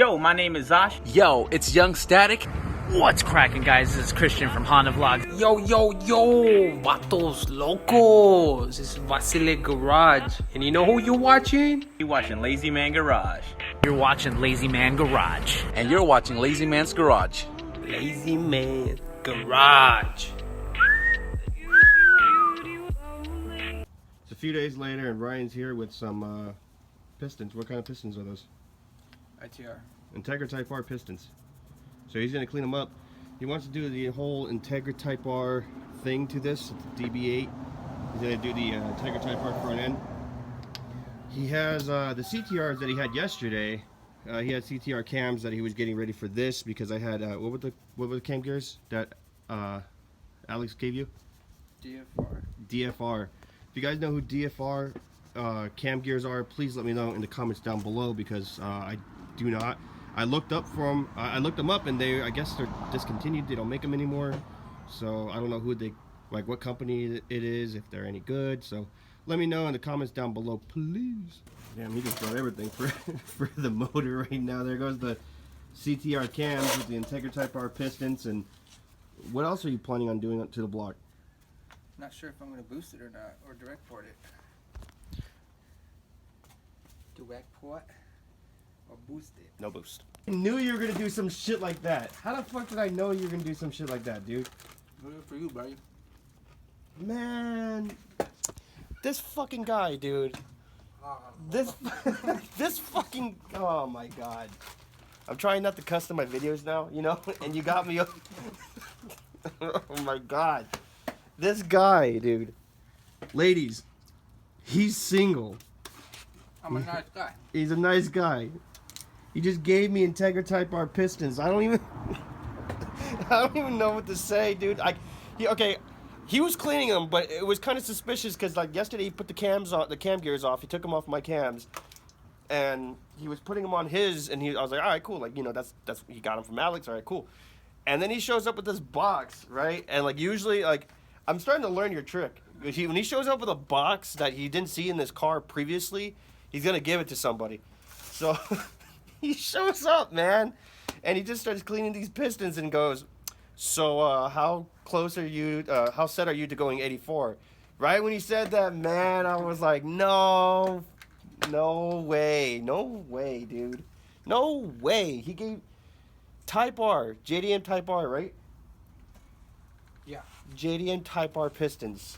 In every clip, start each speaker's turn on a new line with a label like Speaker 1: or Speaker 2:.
Speaker 1: Yo, my name is Zosh.
Speaker 2: Yo, it's Young Static.
Speaker 3: What's cracking, guys? This is Christian from Honda Vlog.
Speaker 4: Yo, vatos locos. This is Lazymangarage. And you know who you're watching?
Speaker 1: You're watching Lazymangarage.
Speaker 3: You're watching Lazymangarage.
Speaker 2: And you're watching Lazy Man's Garage.
Speaker 4: Lazymangarage.
Speaker 5: It's a few days later, and Ryan's here with some pistons. What kind of pistons are those?
Speaker 4: ITR.
Speaker 5: Integra Type R pistons. So he's going to clean them up. He wants to do the whole Integra Type R thing to this, DB8. He's going to do the Integra Type R front end. He has the CTRs that he had yesterday. He had CTR cams that he was getting ready for this because I had, what were the cam gears that Alex gave you? DFR. If you guys know who DFR cam gears are, please let me know in the comments down below because I do not. I looked them up, and I guess they're discontinued. They don't make them anymore. So I don't know like what company it is, if they're any good. So let me know in the comments down below, please. Damn, he just brought everything for the motor right now. There goes the CTR cams with the Integra Type R pistons. And what else are you planning on doing to the block?
Speaker 6: Not sure if I'm going to boost it or not, or direct port it. Direct port or boost it?
Speaker 5: No boost. I knew you were going to do some shit like that. How the fuck did I know you were going to do some shit like that, dude?
Speaker 6: Good for you, buddy.
Speaker 5: Man, this fucking guy, dude. This fucking, oh my god. I'm trying not to cuss in my videos now, you know, and you got me. Oh my god. This guy, dude. Ladies, he's single.
Speaker 6: I'm a nice guy.
Speaker 5: He's a nice guy. He just gave me Integra Type R pistons. I don't even know what to say, dude. He was cleaning them, but it was kind of suspicious because like yesterday he put the cam gears off. He took them off my cams, and he was putting them on his. And I was like, all right, cool. Like, you know, that's he got them from Alex. All right, cool. And then he shows up with this box, right? And like usually, like I'm starting to learn your trick. When he shows up with a box that he didn't see in this car previously, he's gonna give it to somebody. So he shows up, man, and he just starts cleaning these pistons and goes, so how close are you, how set are you to going 84? Right when he said that, man, I was like, no way, dude. No way. He gave Type R, JDM Type R, right?
Speaker 6: Yeah.
Speaker 5: JDM Type R pistons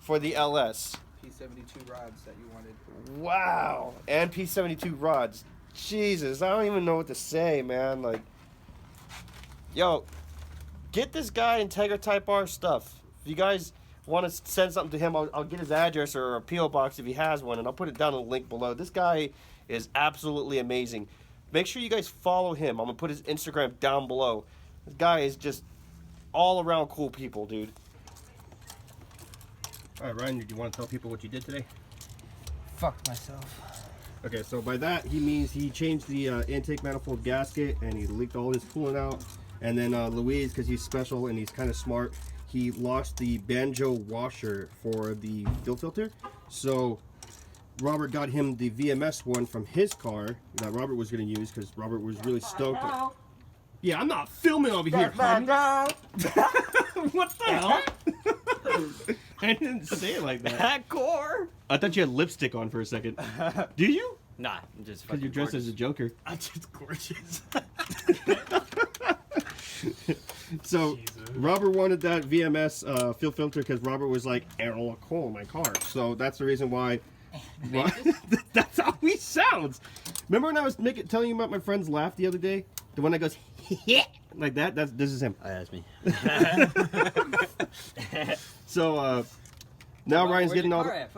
Speaker 5: for the LS.
Speaker 6: P72 rods that you wanted.
Speaker 5: Wow. And P72 rods. Jesus, I don't even know what to say, man. Like, yo, get this guy Integra Type R stuff. If you guys want to send something to him, I'll get his address or a P.O. box if he has one, and I'll put it down in the link below. This guy is absolutely amazing. Make sure you guys follow him. I'm going to put his Instagram down below. This guy is just all around cool people, dude. All right, Ryan, do you want to tell people what you did today?
Speaker 6: Fuck myself.
Speaker 5: Okay, so by that he means he changed the intake manifold gasket and he leaked all his coolant out. And then Louise, because he's special and he's kind of smart, he lost the banjo washer for the fuel filter. So Robert got him the VMS one from his car that Robert was going to use because Robert was really stoked. Yeah, I'm not filming over here, homie. What the hell? I didn't say it like that.
Speaker 3: That core.
Speaker 5: I thought you had lipstick on for a second. Do you?
Speaker 3: Nah, I'm just
Speaker 5: Because you're dressed as a Joker.
Speaker 3: I'm just gorgeous.
Speaker 5: So
Speaker 3: Jesus.
Speaker 5: Robert wanted that VMS fuel filter because Robert was like, I don't want coal in my car. So that's the reason why. That's how he sounds. Remember when I was telling you about my friend's laugh the other day? The one that goes like that. This is him.
Speaker 3: Oh, that's me.
Speaker 5: So now Ryan's getting all the.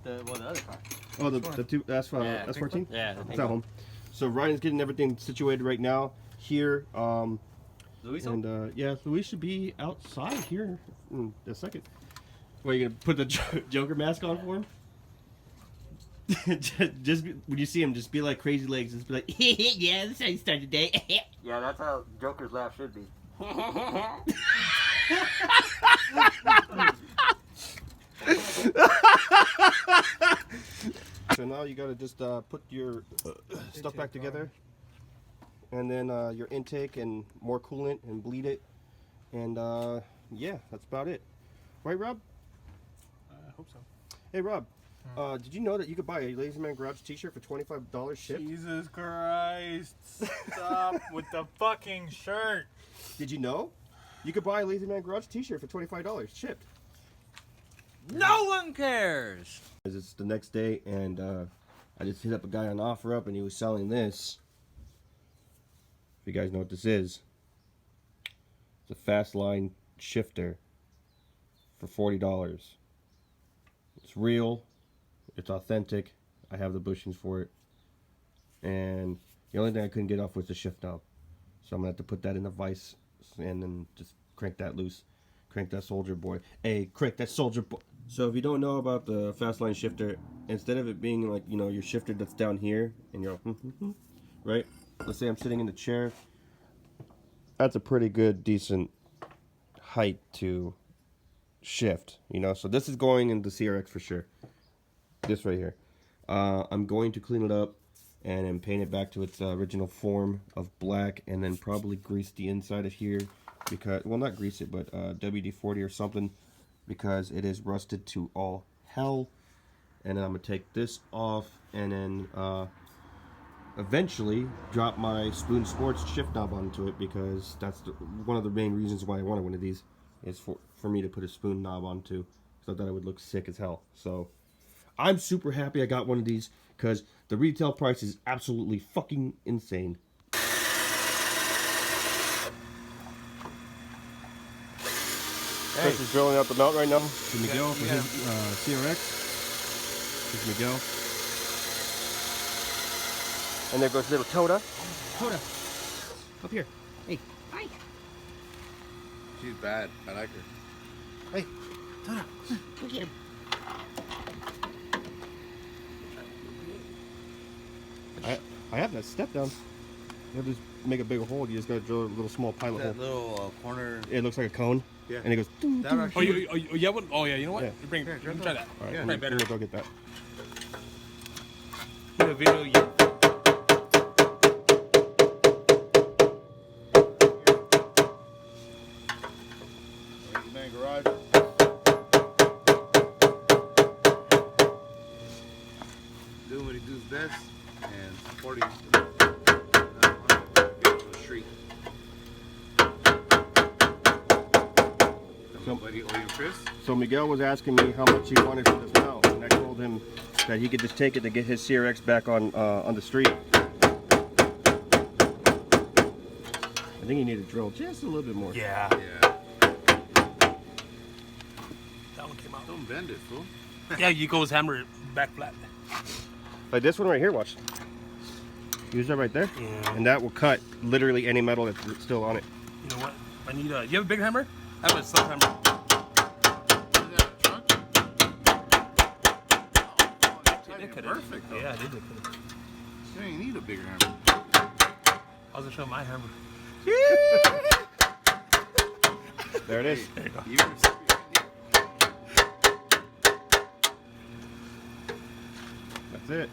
Speaker 3: The other car.
Speaker 5: Oh, the two. That's S14.
Speaker 3: Yeah,
Speaker 5: it's at home. So Ryan's getting everything situated right now here.
Speaker 3: Louis,
Speaker 5: and yeah, Louis should be outside here in a second. What, are you gonna put the Joker mask on for him? just when you see him, just be like Crazy Legs. Just be like, yeah, that's how you start the day.
Speaker 3: Yeah, that's how Joker's laugh should be.
Speaker 5: So now you gotta just put your stuff back together. and then your intake and more coolant and bleed it. And yeah, that's about it. Right, Rob?
Speaker 7: I hope so.
Speaker 5: Hey, Rob. Did you know that you could buy a Lazymangarage t-shirt for $25 shipped?
Speaker 7: Jesus Christ. Stop with the fucking shirt.
Speaker 5: Did you know? You could buy a Lazymangarage t-shirt for $25 shipped.
Speaker 2: No one cares.
Speaker 5: It's the next day, and I just hit up a guy on OfferUp, and he was selling this. If you guys know what this is, it's a Fastline shifter for $40. It's real. It's authentic. I have the bushings for it, and the only thing I couldn't get off was the shift knob. So I'm gonna have to put that in a vise and then just crank that loose. Crank that soldier boy. Hey, crank that soldier boy. So if you don't know about the Fastline shifter, instead of it being like, you know, your shifter that's down here and you're right? Let's say I'm sitting in the chair. That's a pretty good, decent height to shift, you know. So this is going into CRX for sure. This right here. I'm going to clean it up and then paint it back to its original form of black, and then probably grease the inside of here because, well, not grease it, but WD-40 or something, because it is rusted to all hell. And then I'm gonna take this off and then eventually drop my Spoon Sports shift knob onto it, because that's one of the main reasons why I wanted one of these, is for me to put a spoon knob onto, so that it would look sick as hell. So I'm super happy I got one of these, because the retail price is absolutely fucking insane. Chris is drilling out the mount right now to Miguel for his CRX. Here's Miguel. And there goes little Toda. Toda, up here. Hey, hi.
Speaker 2: She's bad. I like her.
Speaker 5: Hey, Toda, look here. I have that step down. You have to just make a bigger hole. You just gotta drill a little small pilot hole.
Speaker 2: That little corner.
Speaker 5: It looks like a cone.
Speaker 2: Yeah.
Speaker 5: And it goes. Doo, doo.
Speaker 7: Oh, you have one? Oh, yeah, you know what?
Speaker 5: Yeah.
Speaker 7: Bring try that.
Speaker 5: All right,
Speaker 7: Yeah.
Speaker 5: we'll
Speaker 7: Better.
Speaker 5: go get that.
Speaker 4: The video you.
Speaker 2: Lazymangarage. Doing what he does best and supporting the street. Somebody or your Chris?
Speaker 5: So Miguel was asking me how much he wanted for this mount, and I told him that he could just take it to get his CRX back on the street. I think he needed to drill just a little bit more.
Speaker 4: Yeah.
Speaker 2: Yeah.
Speaker 4: That one came out.
Speaker 2: Don't bend it, fool.
Speaker 4: Yeah, you go hammer it back flat.
Speaker 5: Like this one right here, watch. Use that right there,
Speaker 4: Yeah.
Speaker 5: and that will cut literally any metal that's still on it.
Speaker 4: You know what? I need a. You have a big hammer? I have a sub hammer.
Speaker 2: Perfect. Though.
Speaker 4: Yeah, I did it.
Speaker 2: You ain't need a bigger hammer.
Speaker 4: I was gonna show my hammer.
Speaker 5: There it is.
Speaker 4: There you go.
Speaker 2: You were serious.
Speaker 5: That's it.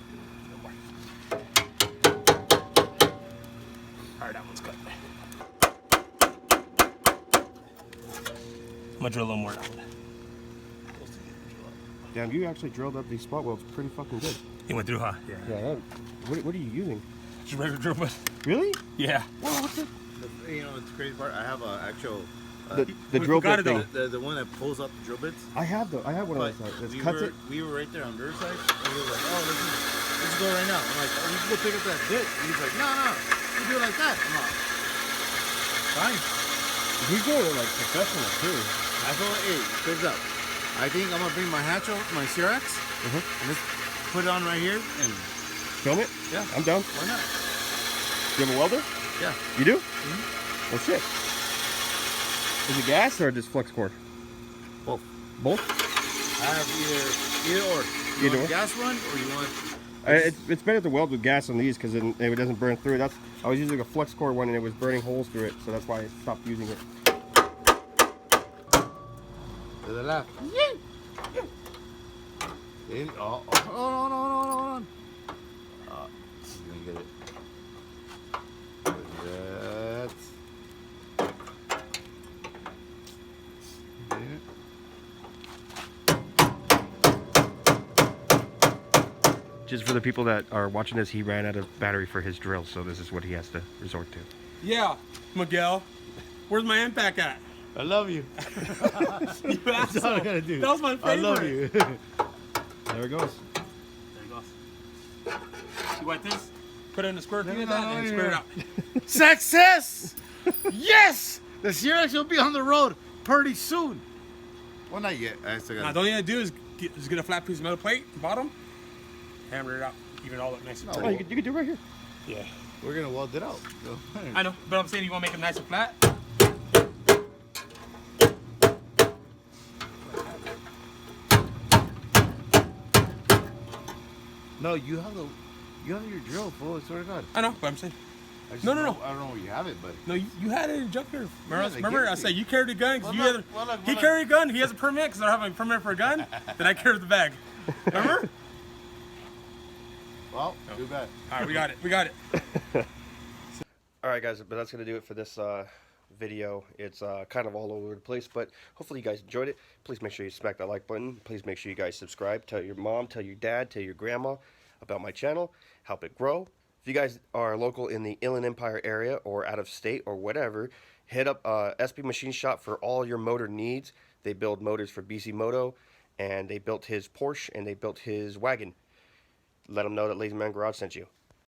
Speaker 4: Alright, that one's cut. I'm gonna drill a little more down.
Speaker 5: Damn, you actually drilled up these spot welds pretty fucking good.
Speaker 4: He went through, huh? Yeah.
Speaker 5: Yeah. What are you using?
Speaker 4: Just regular drill bit.
Speaker 5: Really?
Speaker 4: Yeah.
Speaker 5: Whoa, what's it?
Speaker 2: You know, it's the crazy part. I have a actual
Speaker 5: The
Speaker 4: we
Speaker 5: drill
Speaker 4: forgot
Speaker 5: bit
Speaker 4: it,
Speaker 5: thing.
Speaker 2: the one that pulls up the drill bits.
Speaker 5: I have one
Speaker 2: But
Speaker 5: of those. That
Speaker 2: we
Speaker 5: cuts
Speaker 2: were,
Speaker 5: it.
Speaker 2: we were right there on their side, and we were like, "Oh, let's go right now." I'm like, "Oh, we can go pick up that bit." And he's like, "No, you do it like that." I'm like, "Fine."
Speaker 5: He's doing it like professional too.
Speaker 2: I thought, "Hey, check this out. I think I'm gonna bring my hatch out, my CRX,
Speaker 5: Mm-hmm.
Speaker 2: and just put it on right here, and
Speaker 5: Film it?
Speaker 2: Yeah.
Speaker 5: I'm down.
Speaker 2: why not?"
Speaker 5: You have a welder?
Speaker 2: Yeah.
Speaker 5: You do? Oh shit. Is it gas or just flex core?
Speaker 2: Both.
Speaker 5: Both?
Speaker 2: I have either or. You
Speaker 5: Either
Speaker 2: want
Speaker 5: or?
Speaker 2: a gas one, or you want?
Speaker 5: It's better to weld with gas on these because it doesn't burn through. I was using a flex core one and it was burning holes through it, so that's why I stopped using it.
Speaker 2: To the left. In, hold on. He's gonna get it.
Speaker 5: Just for the people that are watching this, he ran out of battery for his drill, so this is what he has to resort to.
Speaker 4: Yeah, Miguel. Where's my impact at?
Speaker 2: I love you.
Speaker 4: You
Speaker 2: That's all I gotta do.
Speaker 4: That was my favorite.
Speaker 2: I love you.
Speaker 5: There it goes.
Speaker 4: There it goes. You want this? Put it in the square feet
Speaker 2: No,
Speaker 4: of that
Speaker 2: no,
Speaker 4: and
Speaker 2: no,
Speaker 4: square it
Speaker 2: no.
Speaker 4: out.
Speaker 2: Success! Yes! The CRX will be on the road pretty soon. Well, not yet. I still
Speaker 4: Now,
Speaker 2: got
Speaker 4: the only thing I do is get a flat piece of metal plate, bottom, hammer it out, even it all look nice and
Speaker 2: No.
Speaker 5: Oh,
Speaker 4: pretty.
Speaker 5: you can do it right here.
Speaker 4: Yeah.
Speaker 2: We're gonna weld it out. So.
Speaker 4: I know, but I'm saying you want to make it nice and flat.
Speaker 2: No, you have your drill, fool. I swear to God.
Speaker 4: I know, but I'm saying.
Speaker 2: I just
Speaker 4: No.
Speaker 2: I don't know where you have it, but.
Speaker 4: No, you had it in junkyard.
Speaker 2: Yeah,
Speaker 4: Remember,
Speaker 2: they
Speaker 4: remember
Speaker 2: gave it
Speaker 4: I
Speaker 2: to
Speaker 4: said
Speaker 2: you.
Speaker 4: you carried a gun. 'Cause
Speaker 2: Well,
Speaker 4: you
Speaker 2: look, well, look,
Speaker 4: he
Speaker 2: well, look.
Speaker 4: carried a gun. He has a permit because I don't have a permit for a gun. Then I carried the bag. Remember?
Speaker 2: Well, too bad.
Speaker 4: All right, we got it. We got it.
Speaker 5: All right, guys, but that's going to do it for this video. It's kind of all over the place, but hopefully you guys enjoyed it. Please make sure you smack that like button. Please make sure you guys subscribe. Tell your mom, tell your dad, tell your grandma about my channel. Help it grow. If you guys are local in the Inland Empire area or out of state or whatever, hit up SB Machine Shop for all your motor needs. They build motors for BC Moto, and they built his Porsche, and they built his wagon. Let them know that Lazymangarage sent you.